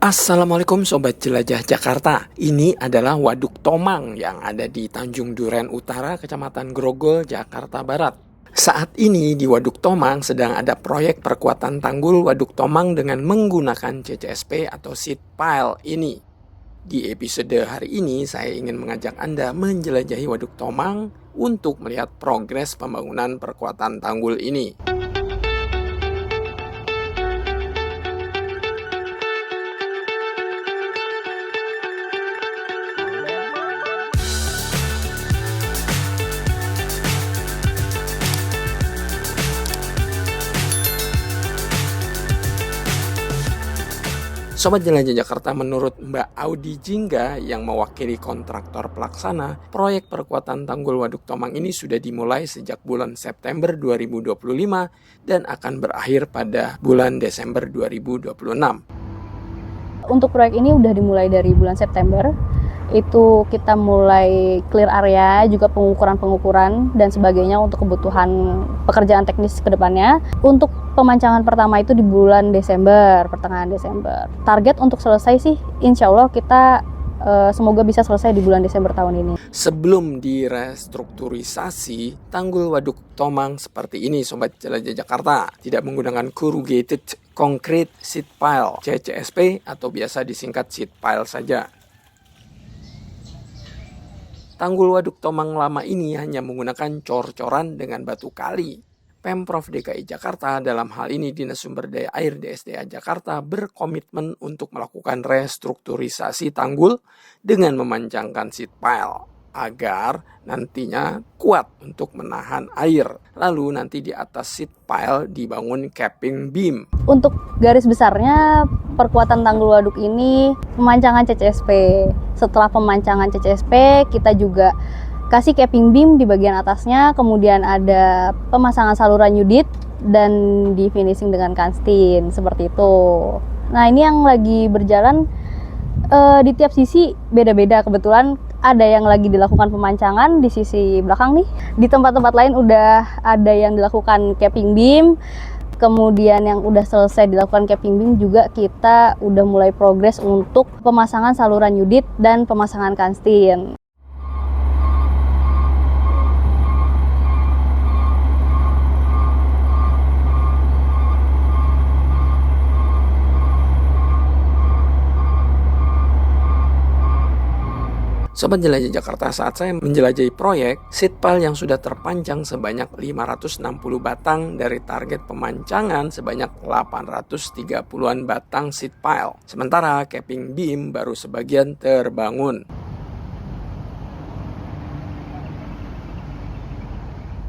Assalamualaikum Sobat Jelajah Jakarta. Ini adalah Waduk Tomang yang ada di Tanjung Duren Utara, Kecamatan Grogol, Jakarta Barat. Saat ini di Waduk Tomang sedang ada proyek perkuatan tanggul Waduk Tomang dengan menggunakan CCSP atau seed pile ini. Di episode hari ini saya ingin mengajak Anda menjelajahi Waduk Tomang untuk melihat progres pembangunan perkuatan tanggul ini. Sobat Jelajah Jakarta, menurut Mbak Audi Jingga yang mewakili kontraktor pelaksana, proyek perkuatan tanggul Waduk Tomang ini sudah dimulai sejak bulan September 2025 dan akan berakhir pada bulan Desember 2026. Untuk proyek ini udah dimulai dari bulan September. Itu kita mulai clear area, juga pengukuran dan sebagainya untuk kebutuhan pekerjaan teknis ke depannya. Untuk pemancangan pertama itu di bulan Desember, pertengahan Desember. Target untuk selesai sih, insya Allah kita semoga bisa selesai di bulan Desember tahun ini. Sebelum direstrukturisasi, tanggul Waduk Tomang seperti ini Sobat Jelajah Jakarta, tidak menggunakan corrugated concrete seed pile CCSP atau biasa disingkat seed pile saja. Tanggul Waduk Tomang lama ini hanya menggunakan cor-coran dengan batu kali. Pemprov DKI Jakarta, dalam hal ini Dinas Sumber Daya Air DSDA Jakarta, berkomitmen untuk melakukan restrukturisasi tanggul dengan memanjangkan seed pile agar nantinya kuat untuk menahan air. Lalu nanti di atas seed pile dibangun capping beam. Untuk garis besarnya perkuatan tanggul waduk ini pemancangan CCSP. Setelah pemancangan CCSP kita juga kasih capping beam di bagian atasnya, kemudian ada pemasangan saluran yudit dan di finishing dengan kanstin seperti itu. Nah, ini yang lagi berjalan di tiap sisi beda-beda. Kebetulan ada yang lagi dilakukan pemancangan di sisi belakang nih. Di tempat-tempat lain udah ada yang dilakukan capping beam. Kemudian yang udah selesai dilakukan capping beam juga kita udah mulai progres untuk pemasangan saluran yudit dan pemasangan kanstin. Sobat Jelajah Jakarta, saat saya menjelajahi proyek, seed pile yang sudah terpanjang sebanyak 560 batang dari target pemancangan sebanyak 830-an batang seed pile. Sementara capping beam baru sebagian terbangun.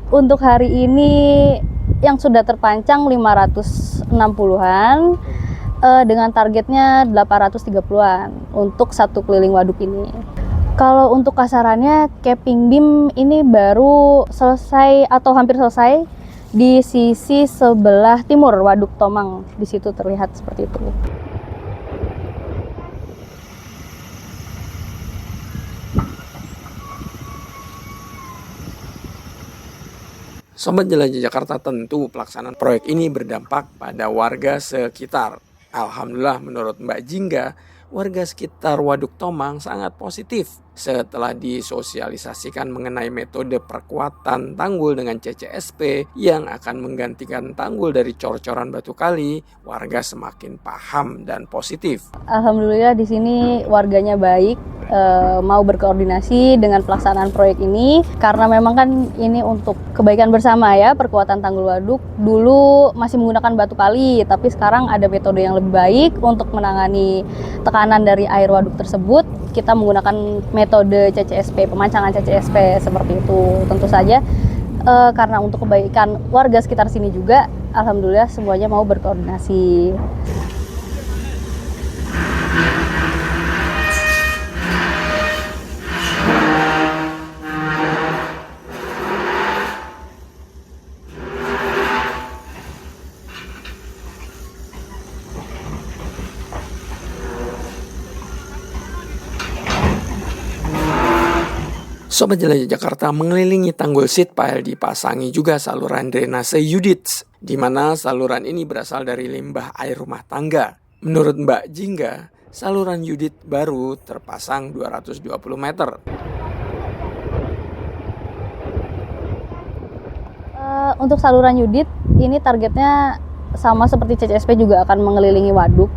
Untuk hari ini yang sudah terpancang 560-an dengan targetnya 830-an untuk satu keliling waduk ini. Kalau untuk kasarannya capping beam ini baru selesai atau hampir selesai di sisi sebelah timur Waduk Tomang. Di situ terlihat seperti itu. Sobat Jelajah Jakarta, tentu pelaksanaan proyek ini berdampak pada warga sekitar. Alhamdulillah menurut Mbak Jingga, warga sekitar Waduk Tomang sangat positif setelah disosialisasikan mengenai metode perkuatan tanggul dengan CCSP yang akan menggantikan tanggul dari cor-coran batu kali. Warga semakin paham dan positif. Alhamdulillah di sini warganya baik, mau berkoordinasi dengan pelaksanaan proyek ini karena memang kan ini untuk kebaikan bersama ya. Perkuatan tanggul waduk dulu masih menggunakan batu kali, tapi sekarang ada metode yang lebih baik untuk menangani tekanan dari air waduk tersebut. Kita menggunakan metode CCSP, pemancangan CCSP seperti itu. Tentu saja karena untuk kebaikan warga sekitar sini juga, alhamdulillah semuanya mau berkoordinasi. Sobat Jelajah Jakarta, mengelilingi tanggul seed pile dipasangi juga saluran drainase yudits, di mana saluran ini berasal dari limbah air rumah tangga. Menurut Mbak Jingga, saluran Yudit baru terpasang 220 meter. Untuk saluran Yudit, ini targetnya sama seperti CCSP, juga akan mengelilingi waduk.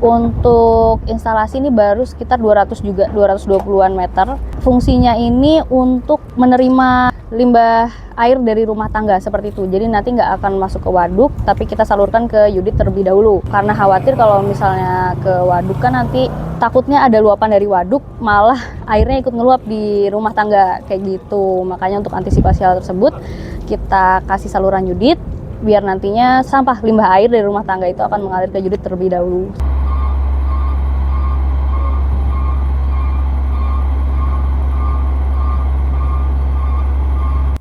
Untuk instalasi ini baru sekitar 220-an meter. Fungsinya ini untuk menerima limbah air dari rumah tangga seperti itu. Jadi nanti nggak akan masuk ke waduk, tapi kita salurkan ke Yudit terlebih dahulu. Karena khawatir kalau misalnya ke waduk kan nanti takutnya ada luapan dari waduk, malah airnya ikut ngeluap di rumah tangga kayak gitu. Makanya untuk antisipasi hal tersebut, kita kasih saluran Yudit biar nantinya sampah limbah air dari rumah tangga itu akan mengalir ke Yudit terlebih dahulu.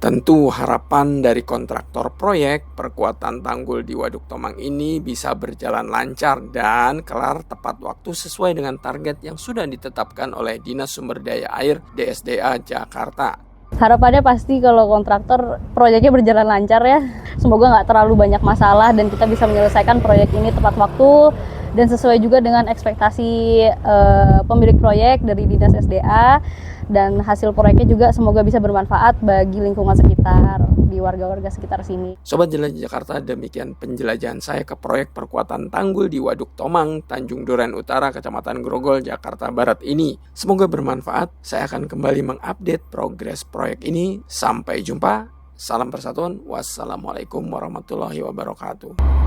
Tentu harapan dari kontraktor proyek perkuatan tanggul di Waduk Tomang ini bisa berjalan lancar dan kelar tepat waktu sesuai dengan target yang sudah ditetapkan oleh Dinas Sumber Daya Air DSDA Jakarta. Harapannya pasti kalau kontraktor proyeknya berjalan lancar ya. Semoga nggak terlalu banyak masalah dan kita bisa menyelesaikan proyek ini tepat waktu dan sesuai juga dengan ekspektasi pemilik proyek dari Dinas SDA, dan hasil proyeknya juga semoga bisa bermanfaat bagi lingkungan sekitar, di warga-warga sekitar sini. Sobat Jelajah Jakarta, demikian penjelajahan saya ke proyek perkuatan tanggul di Waduk Tomang, Tanjung Duren Utara, Kecamatan Grogol, Jakarta Barat ini. Semoga bermanfaat. Saya akan kembali mengupdate progres proyek ini. Sampai jumpa. Salam persatuan. Wassalamualaikum warahmatullahi wabarakatuh.